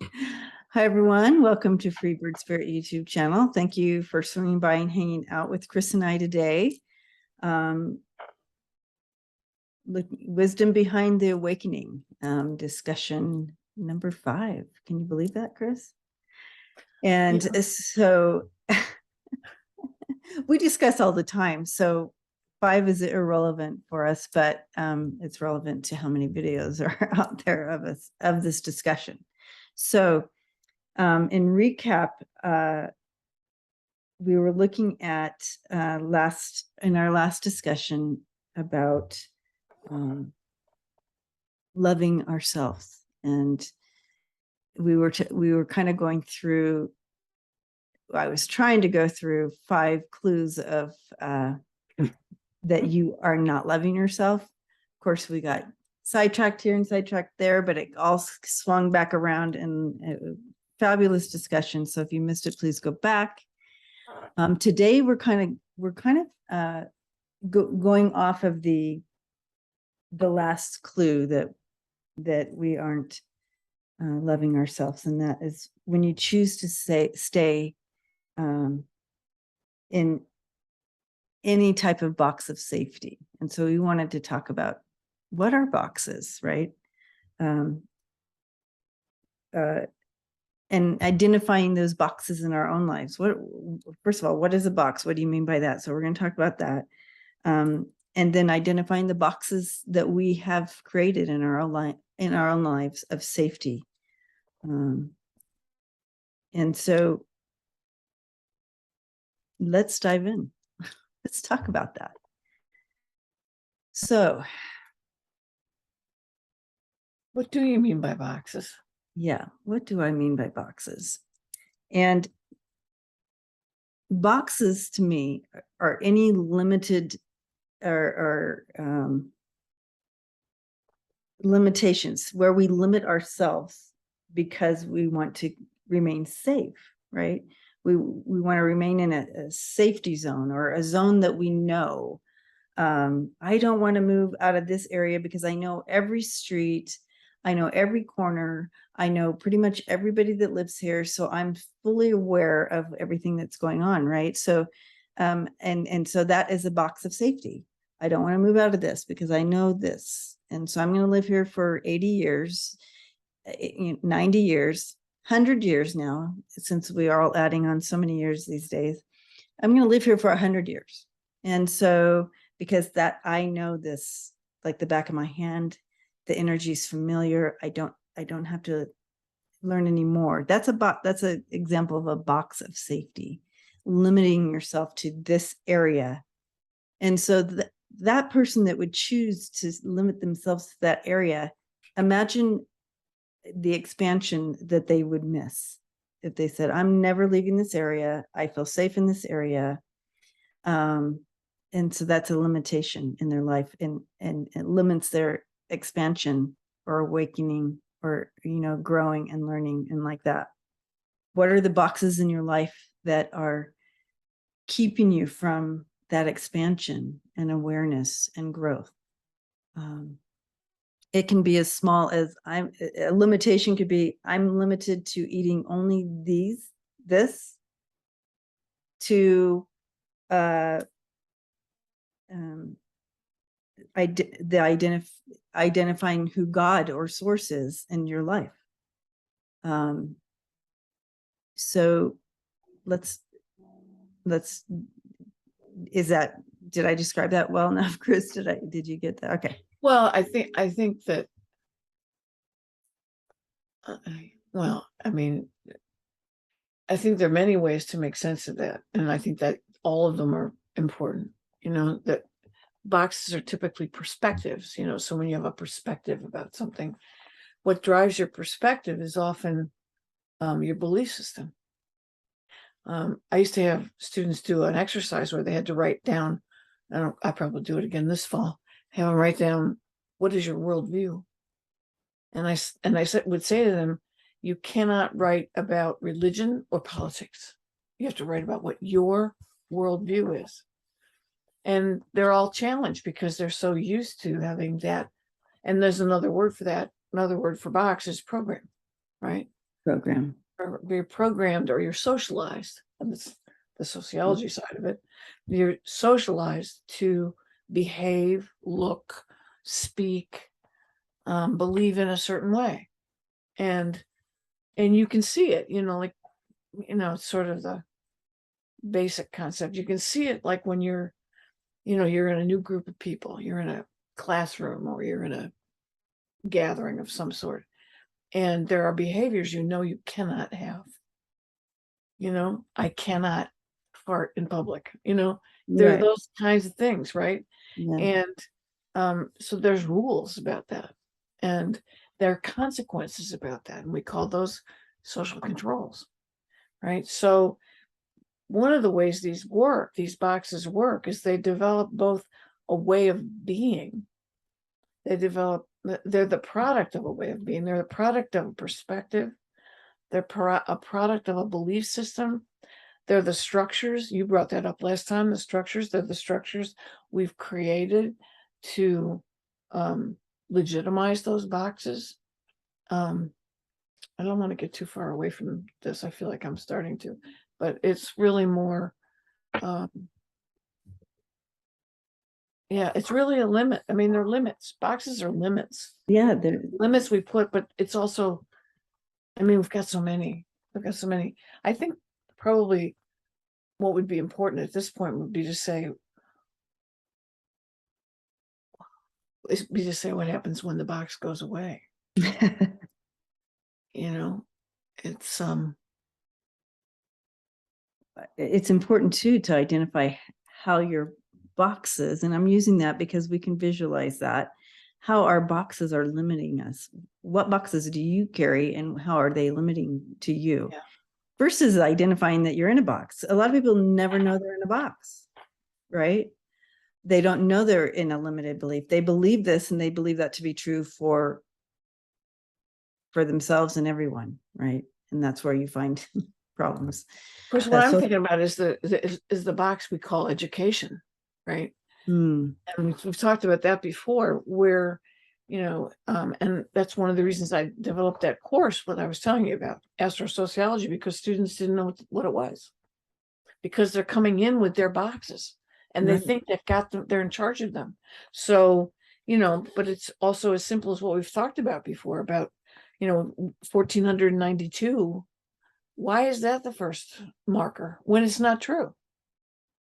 Hi, everyone. Welcome to Freebird Spirit YouTube channel. Thank you for swinging by and hanging out with Chrys and I today. Wisdom Behind the Awakening, discussion number 5. Can you believe that, Chrys? And so we discuss all the time. So 5 is irrelevant for us, but it's relevant to how many videos are out there of this discussion. So in recap, we were looking at in our last discussion about loving ourselves, and we were kind of going through. I was trying to go through 5 clues of that you are not loving yourself. Of course, we got sidetracked here and sidetracked there, but it all swung back around in fabulous discussion. So if you missed it, please go back. Today we're kind of going off of the last clue that we aren't loving ourselves, and that is when you choose to stay in any type of box of safety. And so we wanted to talk about what are boxes, right? And identifying those boxes in our own lives. First of all, what is a box? What do you mean by that? So we're going to talk about that. And then identifying the boxes that we have created in our own lives of safety. And so let's dive in. Let's talk about that. So, what do you mean by boxes? Yeah, what do I mean by boxes? And boxes to me are any limited or limitations where we limit ourselves because we want to remain safe, right? We want to remain in a safety zone, or a zone that we know. I don't want to move out of this area because I know every street, I know every corner, I know pretty much everybody that lives here. So I'm fully aware of everything that's going on, right? So, and so that is a box of safety. I don't want to move out of this because I know this. And so I'm going to live here for 80 years, 90 years, 100 years now, since we are all adding on so many years these days. I'm going to live here for 100 years. And so, because that I know this like the back of my hand, the energy is familiar. I don't have to learn anymore. That's an example of a box of safety, limiting yourself to this area. And so that person that would choose to limit themselves to that area, imagine the expansion that they would miss if they said, I'm never leaving this area. I feel safe in this area. And so that's a limitation in their life, and it limits their expansion or awakening, or, growing and learning and like that. What are the boxes in your life that are keeping you from that expansion and awareness and growth? It can be as small as a limitation could be, I'm limited to eating only this, to identifying who God or source is in your life. So did I describe that well enough, Chrys? Did you get that? Okay. Well, I think that, I mean, I think there are many ways to make sense of that. And I think that all of them are important, that boxes are typically perspectives, so when you have a perspective about something, what drives your perspective is often your belief system. I used to have students do an exercise where they had to write down, I probably do it again this fall, have them write down, what is your worldview? And I would say to them, you cannot write about religion or politics. You have to write about what your worldview is. And they're all challenged because they're so used to having that. And there's another word for that. Another word for box is program, right? Program. or you're programmed or you're socialized. And it's the sociology side of it. You're socialized to behave, look, speak, believe in a certain way. And you can see it, like, it's sort of the basic concept. You can see it like when you're in a new group of people, you're in a classroom or you're in a gathering of some sort. And there are behaviors you cannot have. I cannot fart in public. There are Right. those kinds of things, right? Yeah. And so there's rules about that, and there are consequences about that, and we call those social controls, right? So one of the ways these boxes work, is they develop both a way of being. They're the product of a way of being. They're the product of a perspective. They're a product of a belief system. They're the structures. You brought that up last time. They're the structures we've created to legitimize those boxes. I don't want to get too far away from this. I feel like I'm starting to, but it's really more, it's really a limit. I mean, they're limits. Boxes are limits. Yeah. They're Limits we put, but it's also, we've got so many. I think probably what would be important at this point would be to say what happens when the box goes away. it's important too to identify how your boxes, and I'm using that because we can visualize that, how our boxes are limiting us. What boxes do you carry and how are they limiting to you? Yeah. Versus identifying that you're in a box. A lot of people never know they're in a box, right? They don't know they're in a limited belief. They believe this and they believe that to be true for themselves and everyone, right? And that's where you find problems. Of course, what I'm thinking about is the box we call education, right? And we've talked about that before, where, and that's one of the reasons I developed that course, what I was telling you about, astrosociology, because students didn't know what it was, because they're coming in with their boxes and they think they've got them, they're in charge of them. So, but it's also as simple as what we've talked about before about, 1492. Why is that the first marker when it's not true?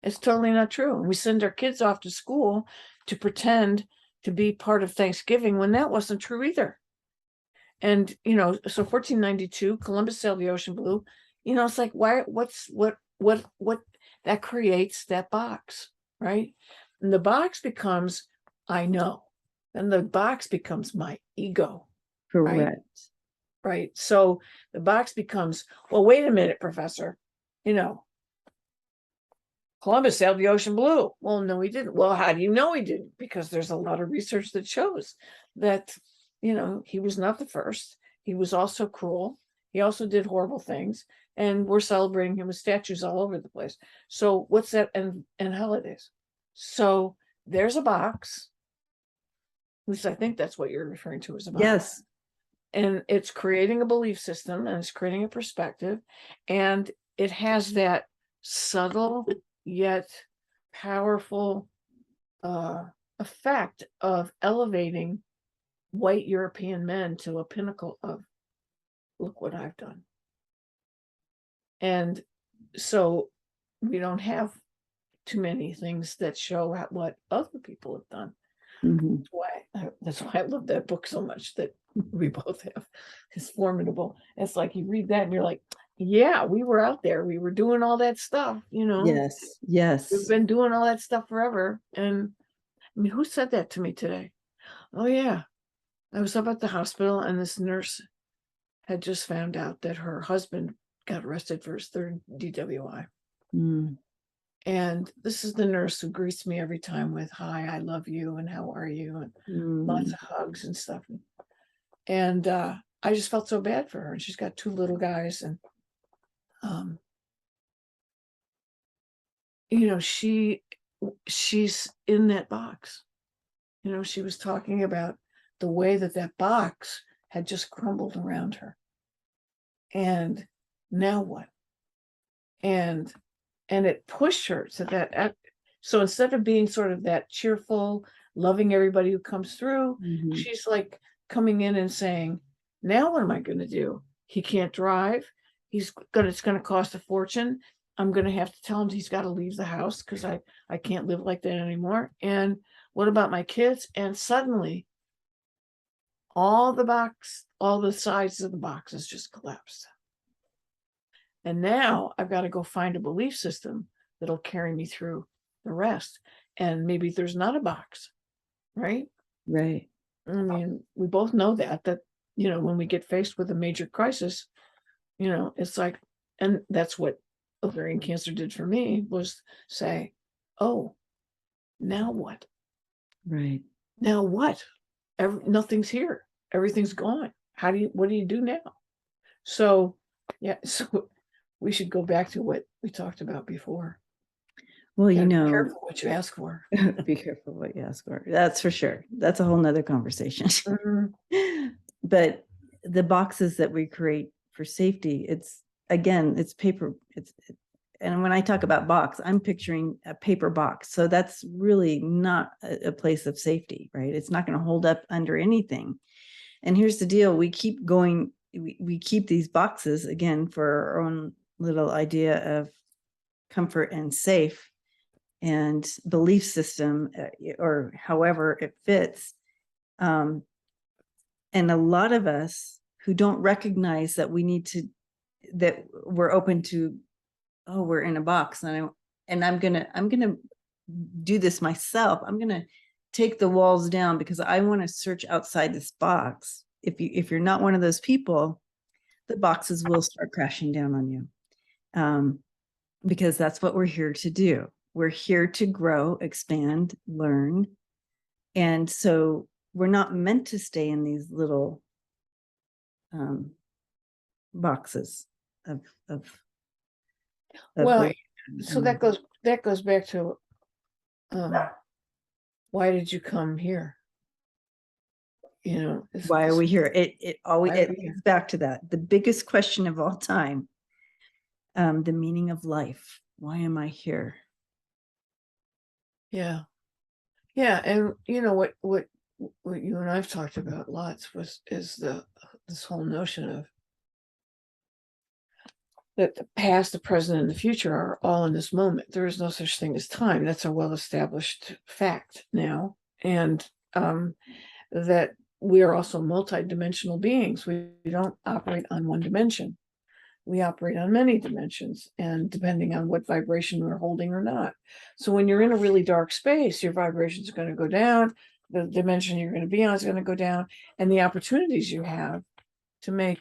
It's totally not true. And we send our kids off to school to pretend to be part of Thanksgiving when that wasn't true either. And, so 1492, Columbus sailed the ocean blue. It's like, why, what that creates that box, right? And the box becomes, I know. And the box becomes my ego. Correct. Right. So the box becomes, well, wait a minute, Professor. Columbus sailed the ocean blue. Well, no, he didn't. Well, how do you know he didn't? Because there's a lot of research that shows that, he was not the first. He was also cruel. He also did horrible things. And we're celebrating him with statues all over the place. So what's that? And holidays. So there's a box. At least I think that's what you're referring to as a box. Yes. And it's creating a belief system and it's creating a perspective. And it has that subtle yet powerful effect of elevating white European men to a pinnacle of, look what I've done. And so we don't have too many things that show what other people have done. That's why I love that book so much that we both have. It's formidable. It's like you read that and you're like, yeah, we were out there. We were doing all that stuff, Yes. We've been doing all that stuff forever. And who said that to me today? Oh, yeah. I was up at the hospital and this nurse had just found out that her husband got arrested for his third DWI. And this is the nurse who greets me every time with, hi, I love you, and how are you? And lots of hugs and stuff. And I just felt so bad for her. And she's got two little guys. And, she's in that box. She was talking about the way that box had just crumbled around her. And now what? And it pushed her to that. So instead of being sort of that cheerful, loving everybody who comes through, she's like coming in and saying, now what am I going to do? He can't drive. It's going to cost a fortune. I'm going to have to tell him he's got to leave the house because I can't live like that anymore. And what about my kids? And suddenly all the sides of the boxes just collapsed. And now I've got to go find a belief system that'll carry me through the rest. And maybe there's not a box, right? Right. I mean, we both know that, when we get faced with a major crisis, it's like, and that's what ovarian cancer did for me, was say, oh, now what? Right. Now what? Nothing's here. Everything's gone. What do you do now? So, yeah, so we should go back to what we talked about before. Well, be careful what you ask for. Be careful what you ask for. That's for sure. That's a whole nother conversation. But the boxes that we create for safety, it's paper. And when I talk about box, I'm picturing a paper box. So that's really not a place of safety, right? It's not going to hold up under anything. And here's the deal. We keep going. We keep these boxes again for our own little idea of comfort and safe and belief system, or however it fits. And a lot of us who don't recognize that that we're open to, oh, we're in a box, and I'm gonna do this myself. I'm gonna take the walls down because I want to search outside this box. If you're not one of those people, the boxes will start crashing down on you, because that's what we're here to do. We're here to grow, expand, learn, and so we're not meant to stay in these little boxes of well, so that goes back to why did you come here? Why are we here? It always gets back to that. The biggest question of all time, the meaning of life. Why am I here? Yeah. And what you and I've talked about lots is this whole notion of that the past, the present, and the future are all in this moment. There is no such thing as time. That's a well-established fact now. And that we are also multidimensional beings. We don't operate on one dimension. We operate on many dimensions, and depending on what vibration we're holding or not. So when you're in a really dark space, your vibration is going to go down. The dimension you're going to be on is going to go down, and the opportunities you have to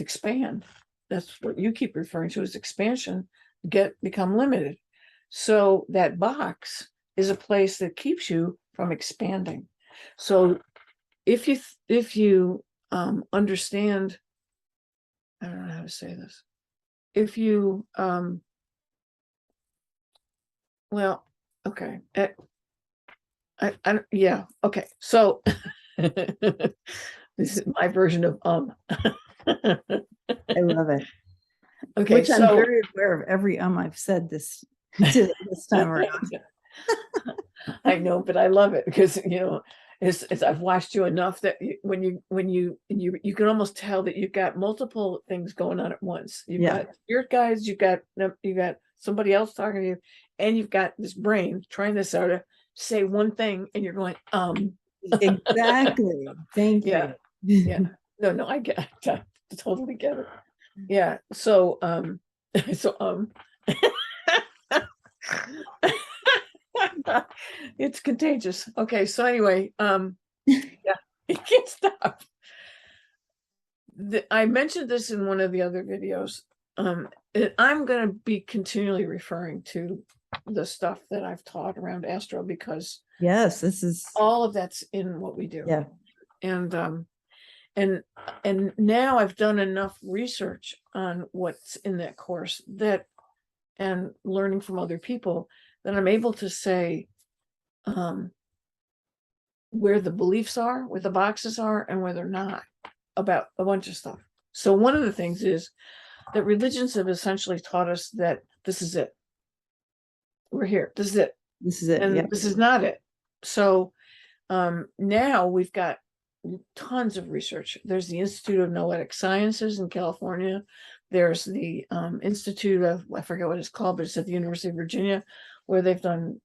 expand. That's what you keep referring to as expansion, become limited. So that box is a place that keeps you from expanding. So if you understand, I don't know how to say this. If you, well, okay. Yeah, okay. So this is my version of I love it. Okay, which I'm very aware of every I've said this time around. I know, but I love it because it's I've watched you enough that when you can almost tell that you've got multiple things going on at once. You've got your guys, you got somebody else talking to you, and you've got this brain trying to sort of say one thing, and you're going exactly. Thank you. Yeah. No, I totally get it. Yeah. So it's contagious. Okay, so anyway, yeah, you can't stop. I mentioned this in one of the other videos. I'm going to be continually referring to the stuff that I've taught around astro because yes, this is all of that's in what we do. Yeah. And now I've done enough research on what's in that course and learning from other people that I'm able to say where the beliefs are, where the boxes are, and where they're not about a bunch of stuff. So one of the things is that religions have essentially taught us that this is it. We're here. This is it. This is it. And Yeah. this is not it. So now we've got tons of research. There's the Institute of Noetic Sciences in California. There's the Institute of, I forget what it's called, but it's at the University of Virginia, where they've done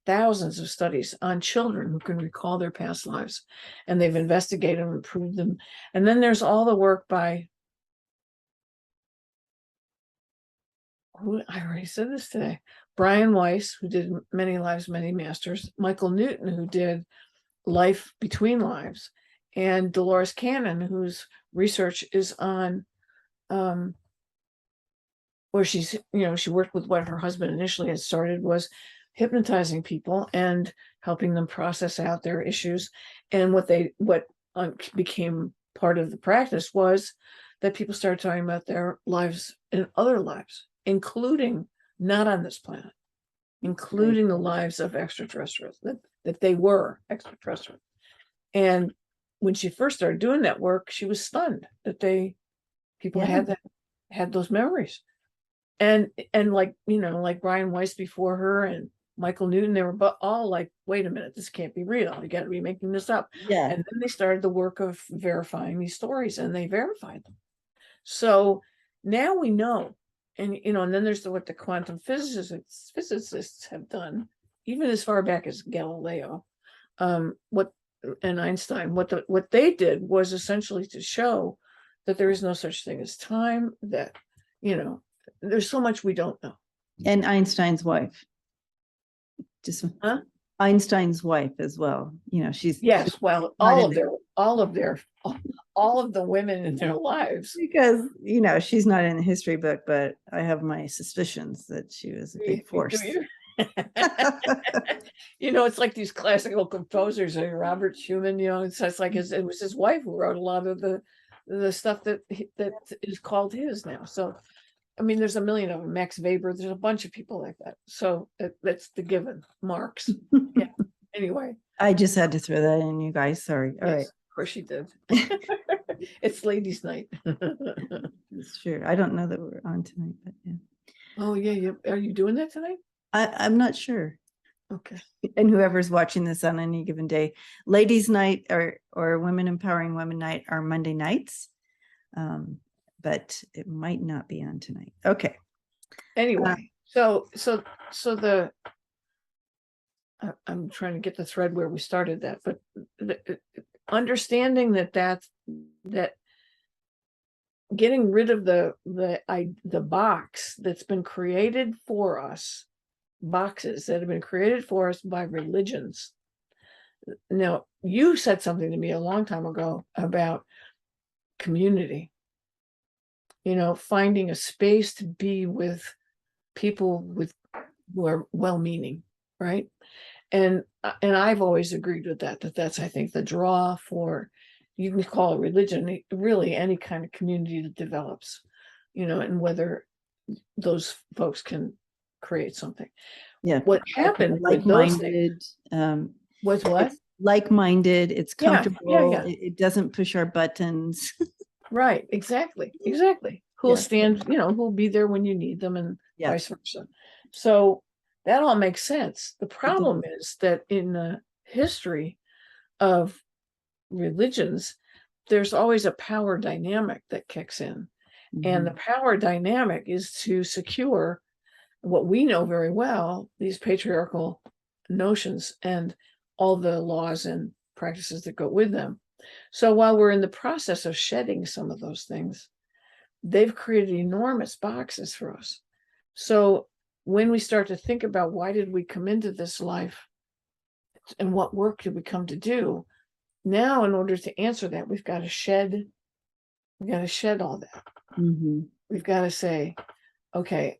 thousands of studies on children who can recall their past lives. And they've investigated them and proved them. And then there's all the work by, I already said this today, Brian Weiss, who did Many Lives, Many Masters, Michael Newton, who did Life Between Lives, and Dolores Cannon, whose research is on where she's, she worked with what her husband initially had started, was hypnotizing people and helping them process out their issues. And what became part of the practice was that people started talking about their lives and other lives, including not on this planet, including the lives of extraterrestrials, that they were extraterrestrial. And when she first started doing that work, she was stunned that people had those memories. And like Brian Weiss before her and Michael Newton, they were all like, wait a minute, this can't be real. You got to be making this up. Yeah. And then they started the work of verifying these stories, and they verified them. So now we know. And and then there's what the quantum physicists have done, even as far back as Galileo, and Einstein. What they did was essentially to show that there is no such thing as time. That there's so much we don't know. And Einstein's wife, Einstein's wife as well. She's all of the women in their lives, because she's not in the history book, but I have my suspicions that she was a big force. It's like these classical composers, like Robert Schumann. It's like it was his wife who wrote a lot of the stuff that is called his now. So I mean, there's a million of them. Max Weber, there's a bunch of people like that. So that's the given. Marx. Yeah. Anyway. I just had to throw that in, you guys. Sorry. All right. Of course you did. It's ladies' night. It's true. I don't know that we're on tonight, but yeah. Oh, yeah. Are you doing that tonight? I'm not sure. Okay. And whoever's watching this on any given day, ladies' night or Women Empowering Women Night are Monday nights. But it might not be on tonight. Okay. Anyway, I'm trying to get the thread where we started that, but understanding that getting rid of the box that's been created for us, boxes that have been created for us by religions. Now, you said something to me a long time ago about community. Finding a space to be with people who are well-meaning, right? And I've always agreed with that. That's, I think, the draw for, you can call it religion, really any kind of community that develops, and whether those folks can create something. Yeah. What happened with those things was what? Like-minded. It's comfortable. Yeah. It doesn't push our buttons. Right. Exactly. Who'll stand, who'll be there when you need them, and vice versa. So that all makes sense. The problem is that in the history of religions, there's always a power dynamic that kicks in. Mm-hmm. And the power dynamic is to secure what we know very well, these patriarchal notions and all the laws and practices that go with them. So while we're in the process of shedding some of those things, they've created enormous boxes for us. So when we start to think about why did we come into this life and what work did we come to do, now in order to answer that, we've got to shed all that. Mm-hmm. We've got to say, okay,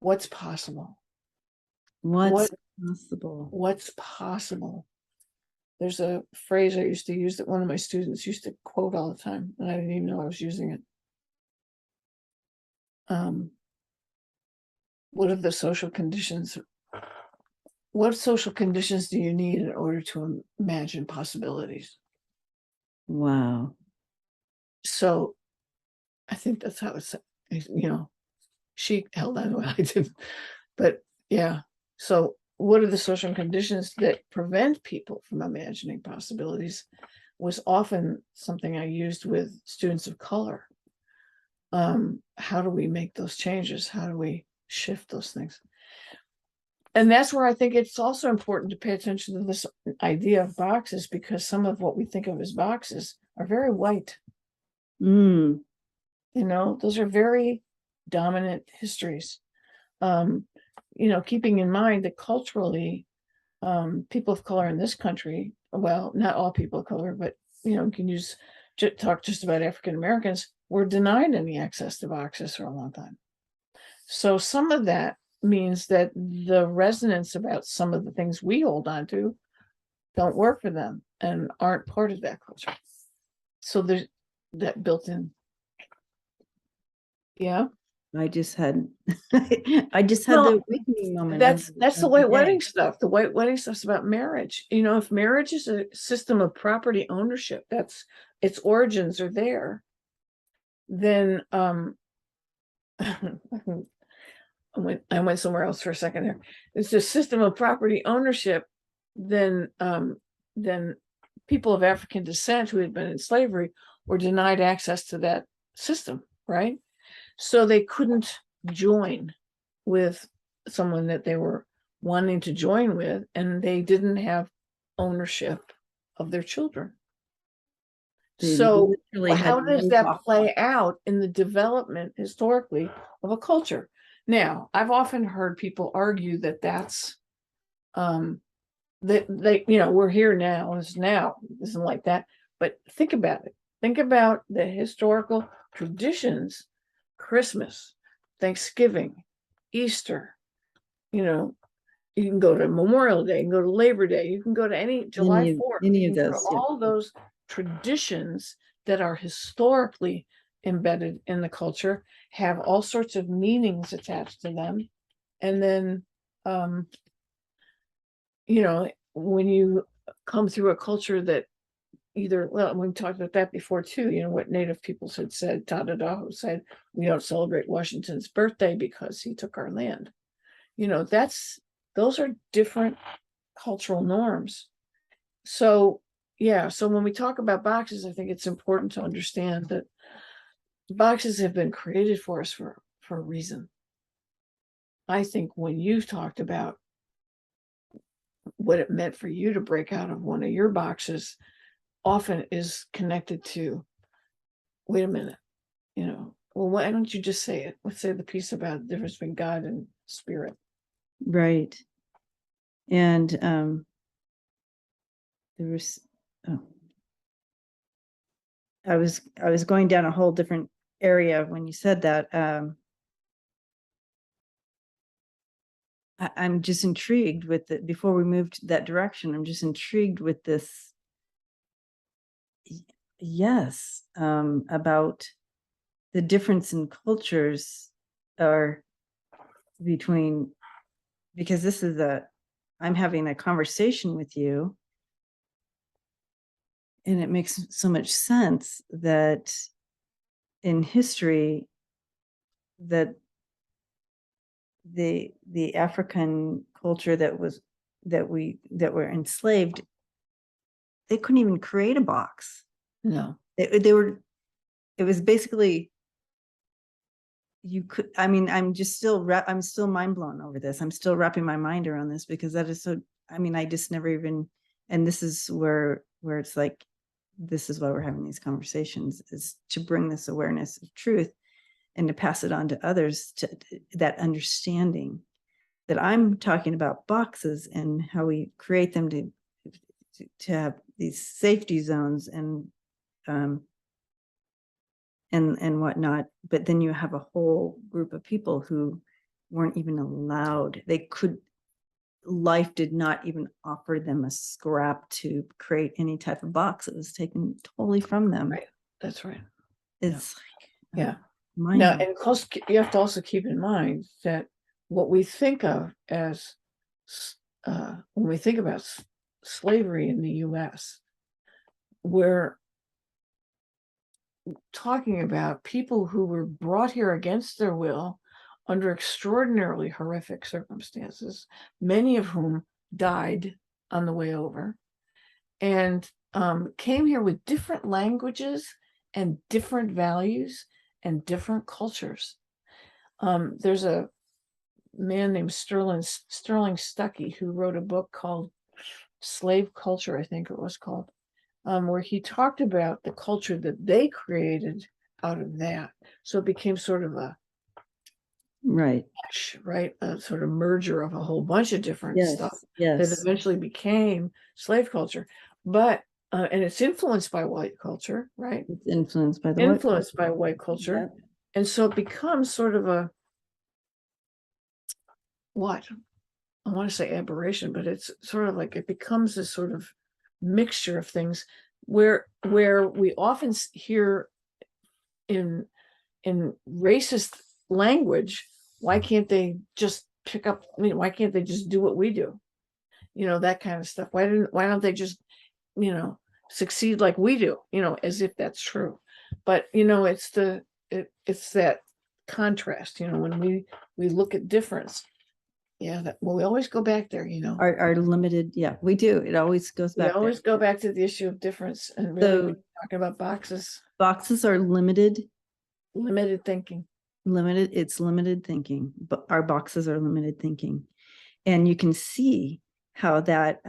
what's possible? What's possible? There's a phrase I used to use that one of my students used to quote all the time, and I didn't even know I was using it. What are the social conditions? What social conditions do you need in order to imagine possibilities? Wow. So I think that's how it's, she held on to it. I didn't. But yeah. So what are the social conditions that prevent people from imagining possibilities was often something I used with students of color. How do we make those changes? How do we shift those things? And that's where I think it's also important to pay attention to this idea of boxes, because some of what we think of as boxes are very white. Those are very dominant histories. Keeping in mind that culturally, people of color in this country, well, not all people of color, but you can talk just about African Americans, were denied any access to boxes for a long time. So some of that means that the resonance about some of the things we hold on to don't work for them and aren't part of that culture. So there's that built in. Yeah. I just had the awakening moment. That's the white wedding stuff. The white wedding stuff's about marriage. If marriage is a system of property ownership, that's its origins are there, then I went somewhere else for a second there. It's a system of property ownership, then people of African descent who had been in slavery were denied access to that system, right? So they couldn't join with someone that they were wanting to join with, and they didn't have ownership of their children. So how does that play out in the development historically of a culture? Now, I've often heard people argue that that's that we're here now, it's now, isn't like that. But think about it. Think about the historical traditions, Christmas, Thanksgiving, Easter. You can go to Memorial Day, you can go to Labor Day, you can go to any July 4th, any of those, all those traditions that are historically embedded in the culture have all sorts of meanings attached to them. And then when you come through a culture that either, well, we talked about that before too, what Native peoples had said, Tadadaho said, we don't celebrate Washington's birthday because he took our land. Those are different cultural norms. So when we talk about boxes, I think it's important to understand that boxes have been created for us for a reason. I think when you've talked about what it meant for you to break out of one of your boxes, often is connected to, wait a minute, well, why don't you just say it? Let's say the piece about the difference between God and spirit. Right. And there was, I was going down a whole different area when you said that. I'm just intrigued with it. Before we moved that direction, I'm just intrigued with this. Yes, about the difference in cultures are between, because this is I'm having a conversation with you, and it makes so much sense that in history that the African culture that were enslaved, they couldn't even create a box. No, they were, it was basically, you could, I'm still mind blown over this. I'm still wrapping my mind around this, because that is so, I just never even, and this is where it's like, this is why we're having these conversations, is to bring this awareness of truth and to pass it on to others, to that understanding that I'm talking about boxes and how we create them to have these safety zones and whatnot. But then you have a whole group of people who weren't even allowed. Life did not even offer them a scrap to create any type of box. It was taken totally from them. Right. That's right. It's yeah. Now, and of course, you have to also keep in mind that what we think of as when we think about slavery in the U.S., we're talking about people who were brought here against their will under extraordinarily horrific circumstances, many of whom died on the way over, and came here with different languages and different values and different cultures. There's a man named Sterling Stuckey who wrote a book called Slave Culture, I think it was called, where he talked about the culture that they created out of that. So it became sort of a right, a sort of merger of a whole bunch of different stuff that yes, eventually became slave culture. But and it's influenced by white culture, right? it's influenced by the Influenced by white culture. Yep. And so it becomes sort of a, what? I want to say aberration, but it's sort of like it becomes this sort of mixture of things where we often hear in racist language, why can't they just pick up, I mean, why can't they just do what we do? You know, that kind of stuff. Why don't they just, you know, succeed like we do, you know, as if that's true. But, you know, it's that contrast, you know, when we look at difference. Yeah, well, we always go back there, you know. Our limited, yeah, we do. It always goes We back always there. go back to the issue of difference, and really So, we're talking about boxes, boxes are limited, thinking. it's limited thinking, but our boxes are limited thinking. And you can see how that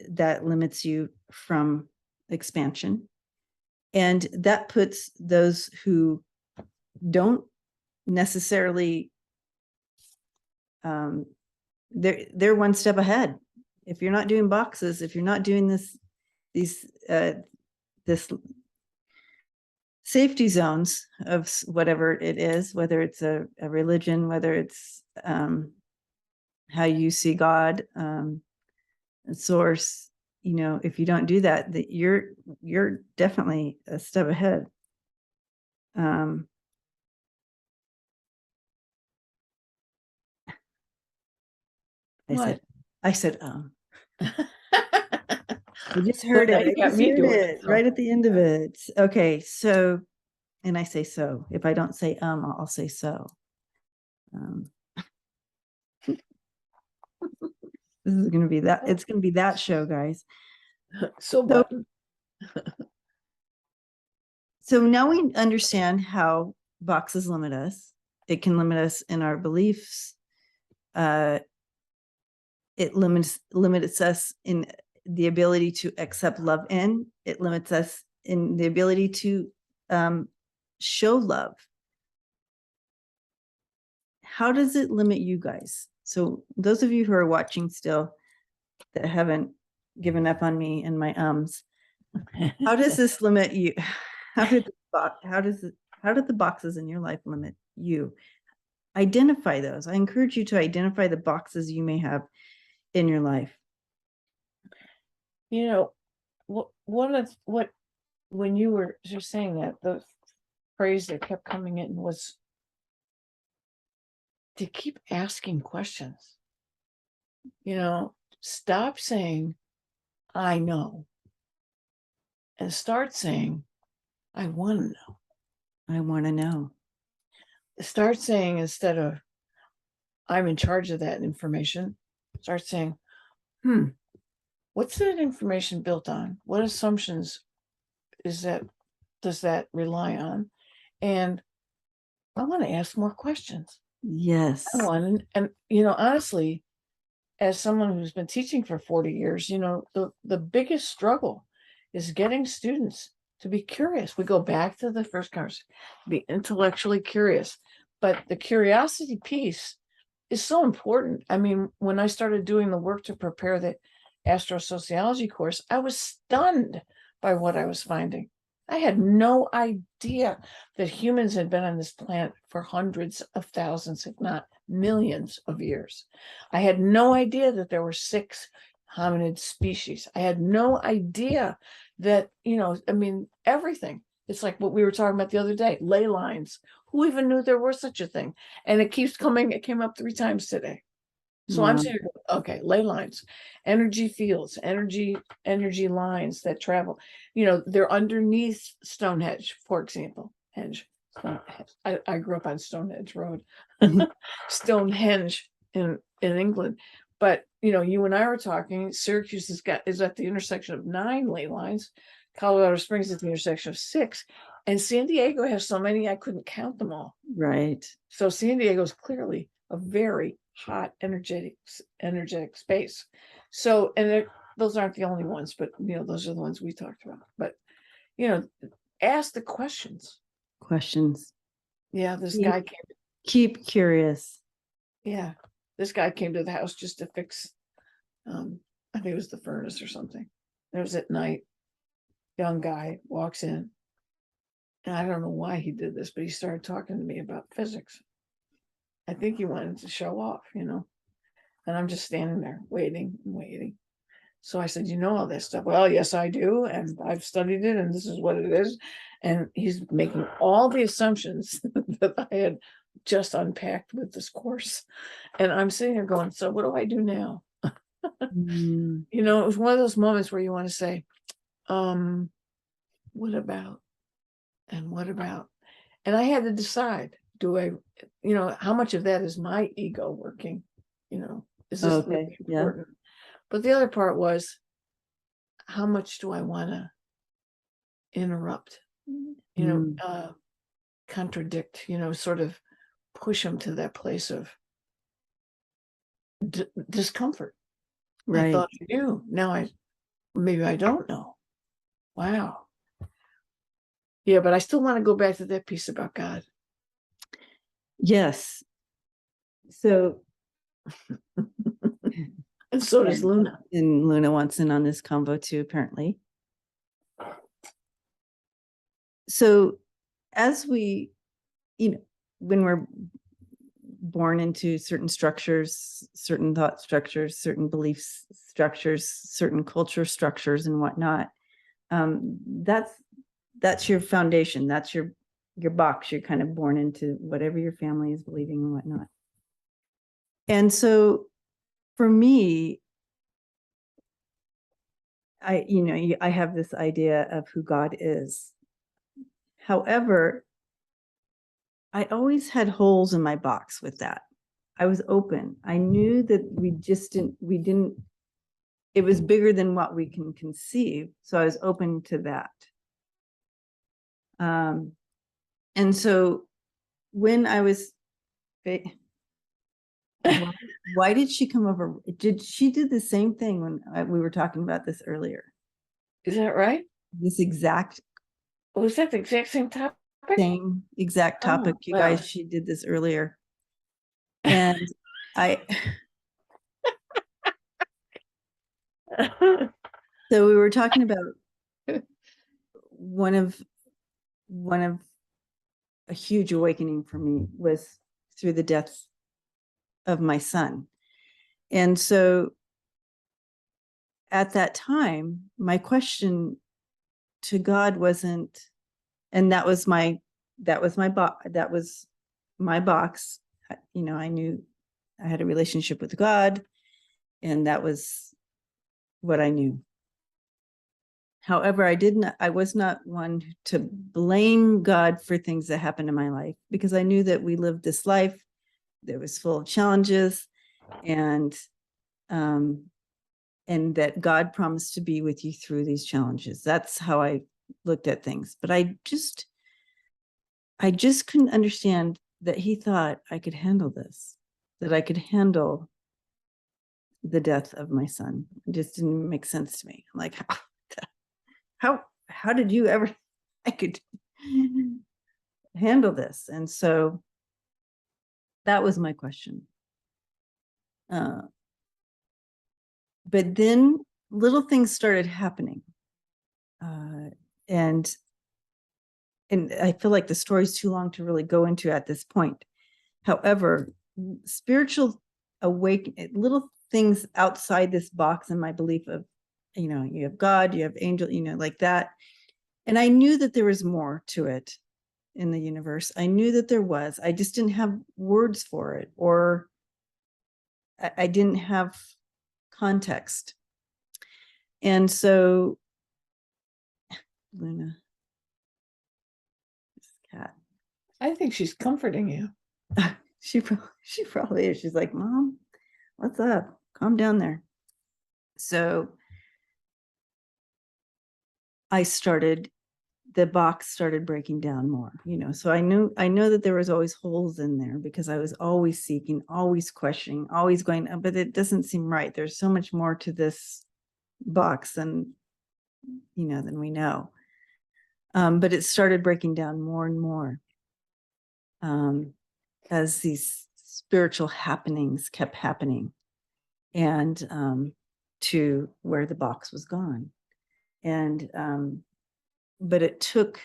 that limits you from expansion. And that puts those who don't necessarily they're one step ahead. If you're not doing boxes, if you're not doing this safety zones of whatever it is, whether it's a religion, whether it's how you see God, a source, you know, if you don't do that, that you're definitely a step ahead. I said, I just heard Well, it. now you I got just me heard doing it it, right at the end of it. Okay, so, and I say so. If I don't say I'll say so. This is gonna be that. It's gonna be that show, guys. So button. So now we understand how boxes limit us. It can limit us in our beliefs. It limits us in the ability to accept love in. It limits us in the ability to show love. How does it limit you guys? So those of you who are watching still that haven't given up on me and my how does this limit you? How did the boxes in your life limit you? Identify those. I encourage you to identify the boxes you may have in your life. You know, when you were just saying that, the phrase that kept coming in was to keep asking questions. You know, stop saying, I know, and start saying, I want to know. I want to know. Start saying, instead of, I'm in charge of that information, start saying, what's that information built on? What assumptions does that rely on? And I want to ask more questions. Yes. I want, and you know, honestly, as someone who's been teaching for 40 years, you know, the biggest struggle is getting students to be curious. We go back to the first conversation, be intellectually curious, but the curiosity piece is so important. I mean, when I started doing the work to prepare the astrosociology course, I was stunned by what I was finding. I had no idea that humans had been on this planet for hundreds of thousands, if not millions of years. I had no idea that there were 6 hominid species. I had no idea that, you know, I mean, everything. It's like what we were talking about the other day, ley lines. Who even knew there was such a thing? And it keeps coming. It came up 3 times today. So I'm Wow. saying, okay, ley lines, energy fields, energy lines that travel. They're underneath Stonehenge, for example. I grew up on Stonehenge Road, Stonehenge in England. But you and I were talking. Syracuse is at the intersection of 9 ley lines. Colorado Springs is at the intersection of 6, and San Diego has so many I couldn't count them all. Right. So San Diego is clearly a very hot, energetic space. So, and those aren't the only ones, but those are the ones we talked about. But ask the questions. Yeah, this guy came. Keep curious. Yeah, this guy came to the house just to fix. I think it was the furnace or something. It was at night. Young guy walks in, and I don't know why he did this, but he started talking to me about physics. I think he wanted to show off, and I'm just standing there waiting and waiting. So I said, all this stuff? Well, yes, I do. And I've studied it, and this is what it is. And he's making all the assumptions that I had just unpacked with this course. And I'm sitting there going, so what do I do now? It was one of those moments where you want to say, what about? And what about? And I had to decide, do I, how much of that is my ego working? Is this really important? Yeah. But the other part was, how much do I want to interrupt, contradict, sort of push them to that place of discomfort. Right. I thought I knew. Now maybe I don't know. Wow. Yeah, but I still want to go back to that piece about God. Yes. So. And so does Luna. And Luna wants in on this convo too, apparently. So as we, when we're born into certain structures, certain thought structures, certain belief structures, certain culture structures and whatnot, that's your foundation. That's your box. You're kind of born into whatever your family is believing and whatnot. And so for me, I have this idea of who God is. However, I always had holes in my box with that. I was open. I knew that it was bigger than what we can conceive. So I was open to that. And so when I was, why did she come over? She did the same thing when we were talking about this earlier. Is that right? This exact. Was that the exact same topic? Same exact topic, you guys. She did this earlier. And so we were talking about one of a huge awakening for me was through the death of my son. And so at that time, my question to God wasn't, and that was my box. I knew I had a relationship with God, and that was what I knew. However, I was not one to blame God for things that happened in my life, because I knew that we lived this life that was full of challenges, and that God promised to be with you through these challenges. That's how I looked at things. But I just couldn't understand that he thought I could handle this, that I could handle the death of my son. It just didn't make sense to me. I'm like, how did you ever, I could handle this? And so that was my question. But then little things started happening. And I feel like the story's too long to really go into at this point. However, spiritual little things outside this box in my belief of, you have God, you have angel, like that. And I knew that there was more to it in the universe. I knew that there was. I just didn't have words for it, or I didn't have context. And so Luna, this cat, I think she's comforting you. she probably is. She's like, Mom, what's up? Calm down there. So the box started breaking down more, so I know that there was always holes in there because I was always seeking, always questioning, always going, but it doesn't seem right. There's so much more to this box than we know. But it started breaking down more and more as these spiritual happenings kept happening, and to where the box was gone. And but it took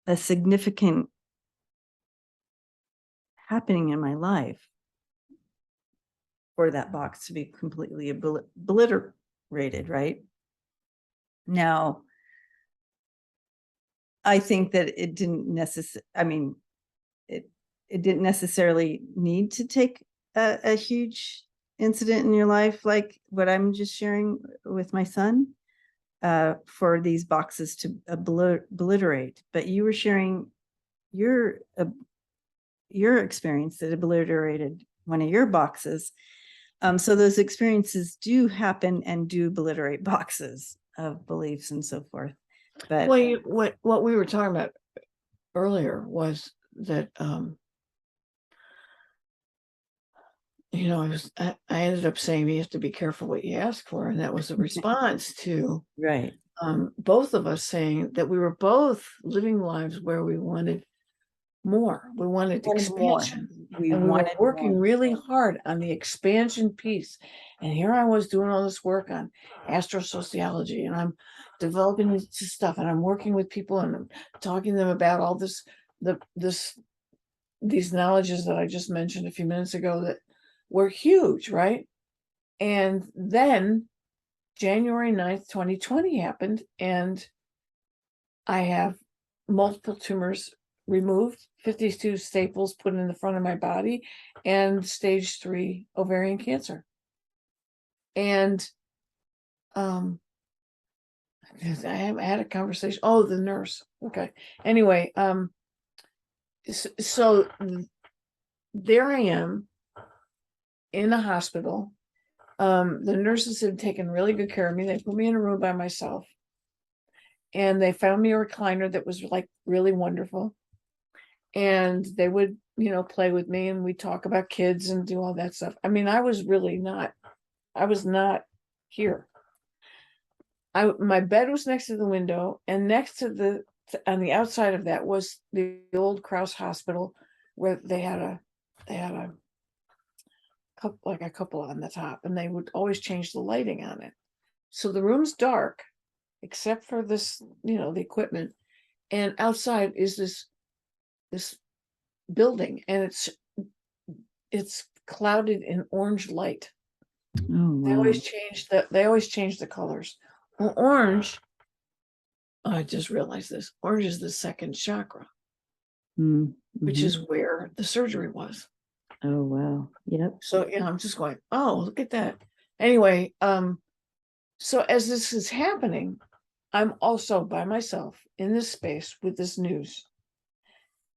a significant happening in my life for that box to be completely obliterated. Right now, I think that it didn't necessarily, it didn't necessarily need to take a huge incident in your life like what I'm just sharing with my son for these boxes to obliterate. But you were sharing your experience that obliterated one of your boxes. So those experiences do happen and do obliterate boxes of beliefs and so forth. But what we were talking about earlier was that I ended up saying you have to be careful what you ask for, and that was a response to right, both of us saying that we were both living lives where we wanted more. We wanted expansion. We were working really hard on the expansion piece. And here I was doing all this work on astrosociology, and I'm developing this stuff, and I'm working with people, and I'm talking to them about all these knowledges that I just mentioned a few minutes ago that were huge, right? And then January 9th, 2020 happened, and I have multiple tumors removed, 52 staples put in the front of my body, and stage 3 ovarian cancer. And I had a conversation. Oh, the nurse. Okay. Anyway, so there I am in a hospital. The nurses had taken really good care of me. They put me in a room by myself, and they found me a recliner that was like really wonderful. And they would, play with me, and we'd talk about kids and do all that stuff. I mean, I was not here. My bed was next to the window, and next to on the outside of that was the old Chrys hospital, where they had a couple on the top, and they would always change the lighting on it. So the room's dark, except for this, the equipment. And outside is this building, and it's clouded in orange light. oh, wow. They always change the colors. Well, orange, I just realized this, orange is the second chakra, which is where the surgery was. Oh, wow. Yep. So I'm just going, oh, look at that. Anyway, so as this is happening, I'm also by myself in this space with this news.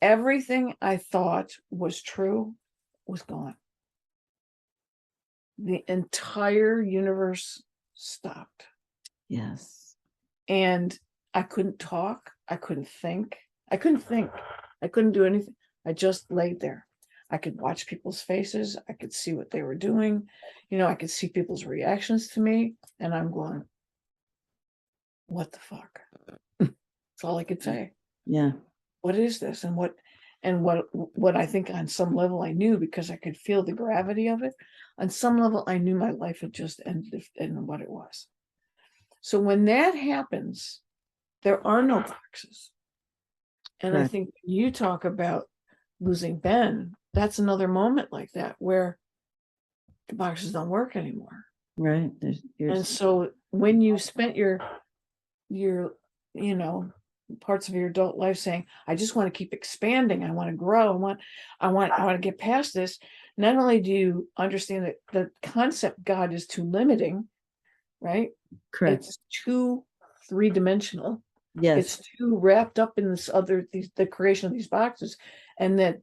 Everything I thought was true was gone. The entire universe stopped. Yes. And I couldn't talk. I couldn't think. I couldn't do anything. I just laid there. I could watch people's faces. I could see what they were doing. I could see people's reactions to me. And I'm going, what the fuck? That's all I could say. Yeah. What is this? And what I think on some level I knew, because I could feel the gravity of it. On some level, I knew my life had just ended and what it was. So when that happens, there are no boxes. And I think you talk about losing Ben, that's another moment like that where the boxes don't work anymore. Right. And so when you spent your parts of your adult life saying, I just want to keep expanding. I want to grow. I want to get past this. Not only do you understand that the concept God is too limiting, right? Correct. It's too three-dimensional. Yes. It's too wrapped up in the creation of these boxes, and that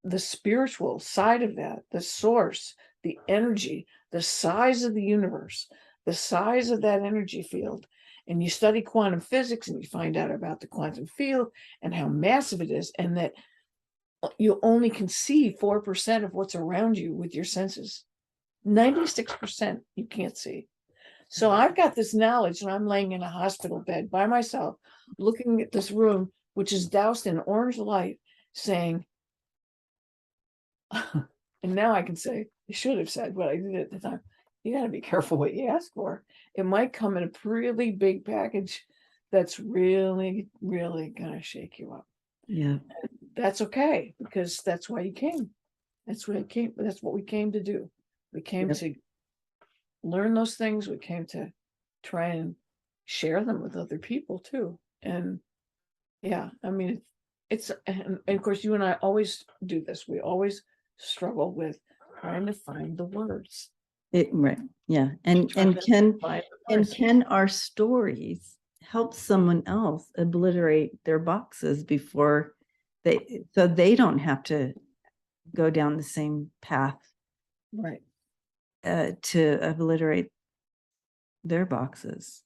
the spiritual side of that, the source, the energy, the size of the universe, the size of that energy field, and you study quantum physics and you find out about the quantum field and how massive it is, and that you only can see 4% of what's around you with your senses. 96% you can't see. So I've got this knowledge, and I'm laying in a hospital bed by myself, looking at this room, which is doused in orange light, saying, and now I can say, I should have said what I did at the time. You got to be careful what you ask for. It might come in a really big package that's really, really going to shake you up. Yeah. That's okay, because that's why you came. That's what we came to do. We came to learn those things. We came to try and share them with other people too. And yeah, I mean, and of course you and I always do this. We always struggle with trying to find the words. Right. Yeah. And can our stories help someone else obliterate their boxes before so they don't have to go down the same path, right, to obliterate their boxes?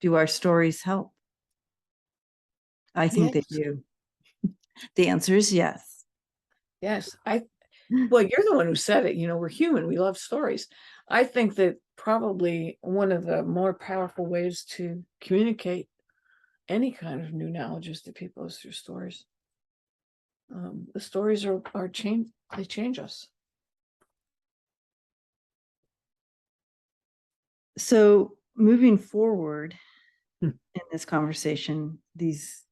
Do our stories help? I think they do. The answer is yes. Yes. Well, you're the one who said it. We're human. We love stories. I think that probably one of the more powerful ways to communicate any kind of new knowledge to people is through stories. The stories are change. They change us. So moving forward in this conversation, these,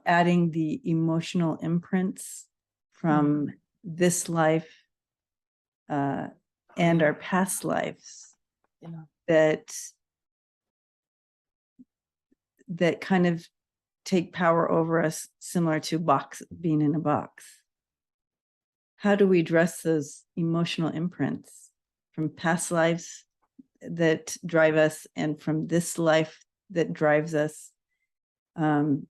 adding the emotional imprints from this life and our past lives, that kind of take power over us, similar to being in a box. How do we address those emotional imprints from past lives that drive us, and from this life that drives us, and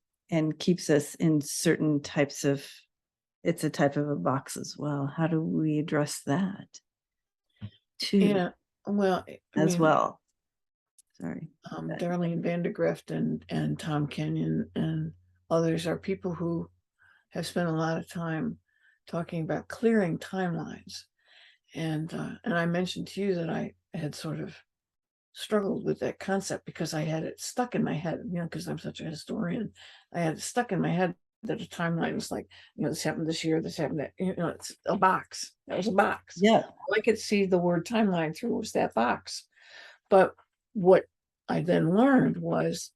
keeps us in certain types of, it's a type of a box as well. How do we address that too? Yeah, well, well. Sorry. Darlene Vandergrift and Tom Kenyon and others are people who have spent a lot of time talking about clearing timelines. And I mentioned to you that I had sort of struggled with that concept because I had it stuck in my head, because I'm such a historian. I had it stuck in my head that a timeline was like, this happened this year, this happened that, it's a box. That was a box. Yeah. All I could see the word timeline through was that box. But what I then learned was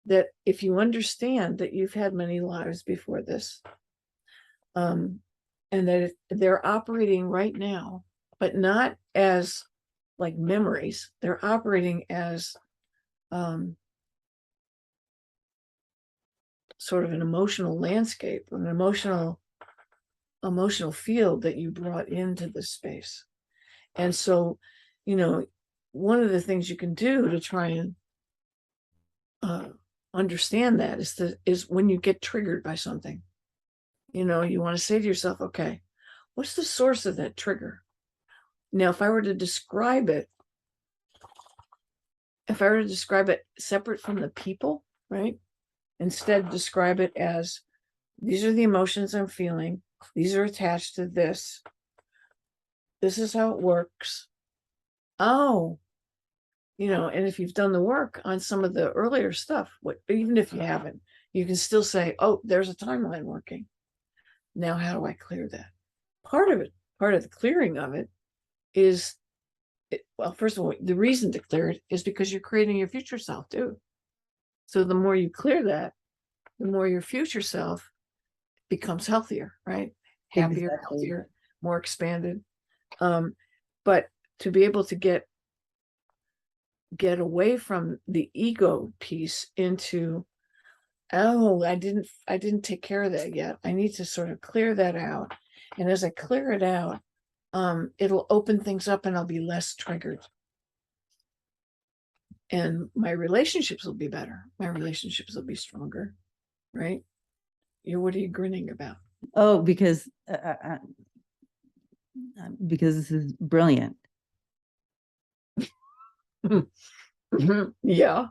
that if you understand that you've had many lives before this, and that they're operating right now, but not as like memories, they're operating as sort of an emotional landscape, an emotional field that you brought into this space. And so, one of the things you can do to try and understand that is when you get triggered by something, you want to say to yourself, okay, what's the source of that trigger? Now, if I were to describe it separate from the people, right? Instead, describe it as, these are the emotions I'm feeling. These are attached to this. This is how it works. Oh, and if you've done the work on some of the earlier stuff, even if you haven't, you can still say, oh, there's a timeline working. Now, how do I clear that? Part of the clearing of it is, well, first of all, the reason to clear it is because you're creating your future self too. So the more you clear that, the more your future self becomes healthier, right? Happier, Exactly. healthier, more expanded. But to be able to get get away from the ego piece into, oh, I didn't take care of that yet. I need to sort of clear that out. And as I clear it out, it'll open things up and I'll be less triggered. And my relationships will be better. My relationships will be stronger, right? What are you grinning about? Oh, because this is brilliant. Yeah.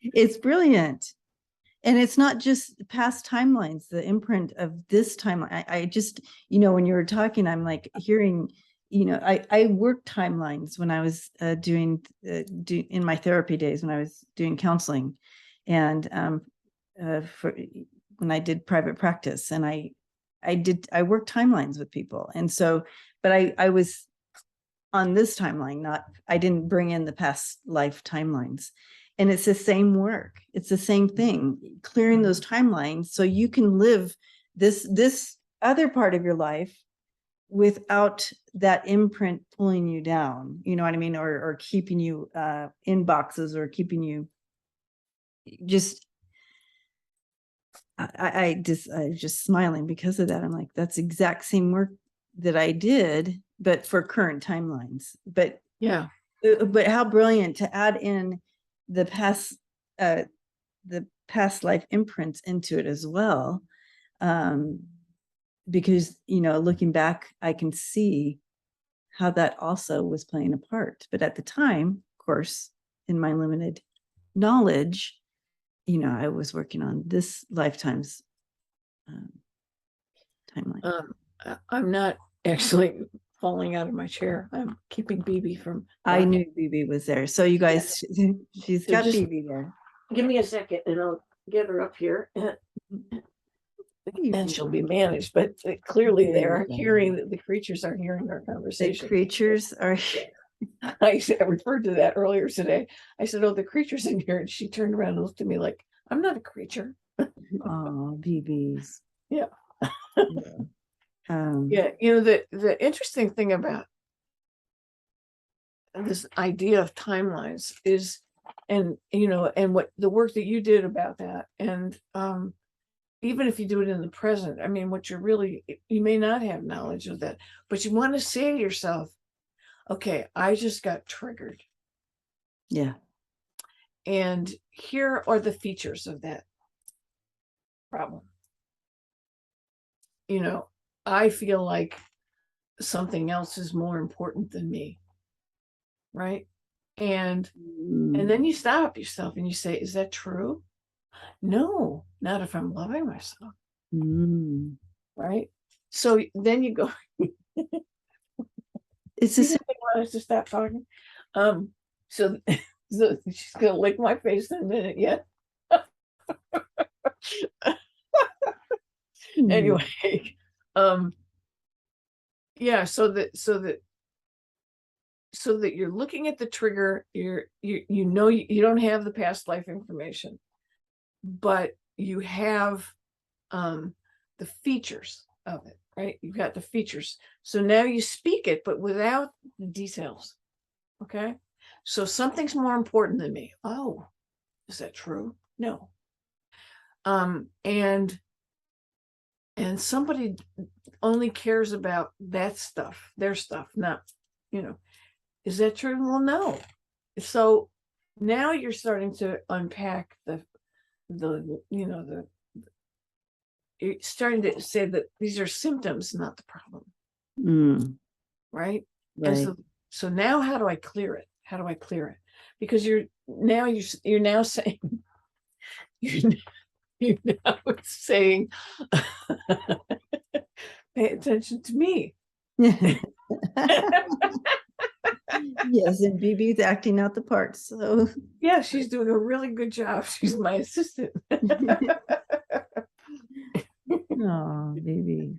It's brilliant. And it's not just past timelines, the imprint of this timeline. I just, when you were talking, I'm like hearing, I worked timelines when I was doing in my therapy days when I was doing counseling, and for when I did private practice, and I worked timelines with people, and so, but I was on this timeline, I didn't bring in the past life timelines. And it's the same work. It's the same thing, clearing those timelines so you can live this other part of your life without that imprint pulling you down, you know what I mean? Or keeping you in boxes, or keeping you just, I just smiling because of that. I'm like, that's exact same work that I did, but for current timelines. But yeah. But how brilliant to add in the past life imprints into it as well, because looking back, I can see how that also was playing a part. But at the time, of course, in my limited knowledge, I was working on this lifetime's timeline. I'm not actually falling out of my chair. I'm keeping BB from. I knew BB was there, so you guys, she's got BB there. Give me a second, and I'll get her up here, and she'll be managed. But clearly, they're hearing. The creatures are hearing our conversation. The creatures are. I referred to that earlier today. I said, "Oh, the creatures in here," and she turned around and looked at me like, "I'm not a creature." Oh, BBs. Yeah. Yeah. The interesting thing about this idea of timelines is, and what the work that you did about that, and even if you do it in the present, I mean, you may not have knowledge of that, but you want to say to yourself, okay, I just got triggered. Yeah. And here are the features of that problem. I feel like something else is more important than me. Right. And then you stop yourself and you say, is that true? No, not if I'm loving myself. Right. So then you go, it's just, they want us to stop talking. So she's gonna lick my face in a minute yet. Anyway, yeah, so that you're looking at the trigger, you don't have the past life information, but you have the features of it, right? You've got the features. So now you speak it, but without the details. Okay. So something's more important than me. Oh, is that true? No. And somebody only cares about that stuff, their stuff, not, is that true? Well, no. So now you're starting to unpack you're starting to say that these are symptoms, not the problem. Right? And so now how do I clear it? How do I clear it? Because you're now saying, you're now saying, pay attention to me. Yes, and BB's acting out the part. So yeah, she's doing a really good job. She's my assistant. Oh, baby.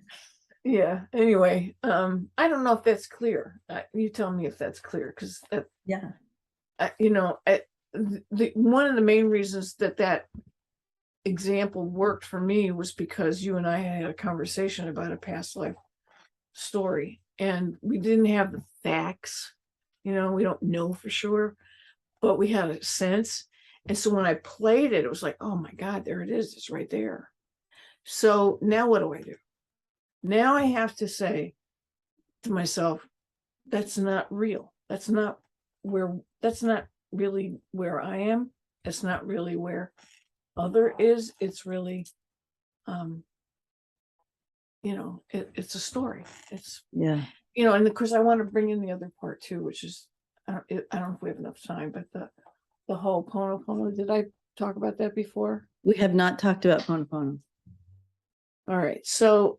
Yeah. Anyway, I don't know if that's clear. You tell me if that's clear, because yeah, one of the main reasons that example worked for me was because you and I had a conversation about a past life story, and we didn't have the facts we don't know for sure, but we had a sense. And so when I played it, it was like, oh my God, there it is. It's right there. So now what do? Now I have to say to myself, that's not real. That's not really where I am. It's not really where other is. It's really, it's a story. It's, and of course I want to bring in the other part too, which is, I don't know if we have enough time, but the whole Pono. Did I talk about that before? We have not talked about Pono. All right. So